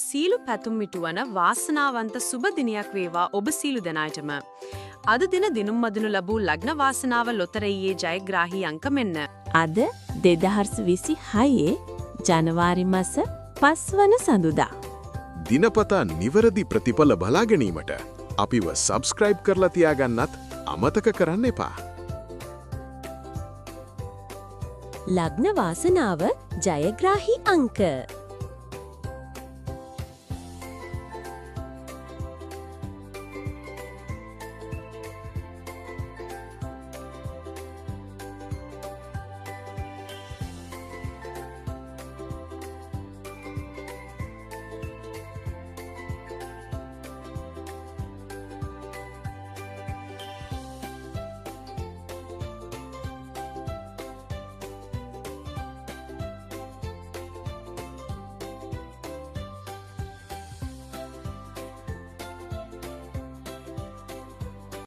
සීලු පැතුම් මිටුවන වාසනාවන්ත සුබ දිනයක් වේවා ඔබ සීලු දෙනාටම. අද දින දිනුම් මදිනු ලැබූ ලග්න වාසනාව ලොතරැයියේ ජයග්‍රාහී අංක මෙන්න. අද 2026 ජනවාරි මාස 5 වන සඳුදා. දිනපතා නිවැරදි ප්‍රතිඵල බලා ගැනීමට අපිව සබ්ස්ක්‍රයිබ් කරලා තියාගන්නත් අමතක කරන්න එපා. ලග්න වාසනාව ජයග්‍රාහී අංක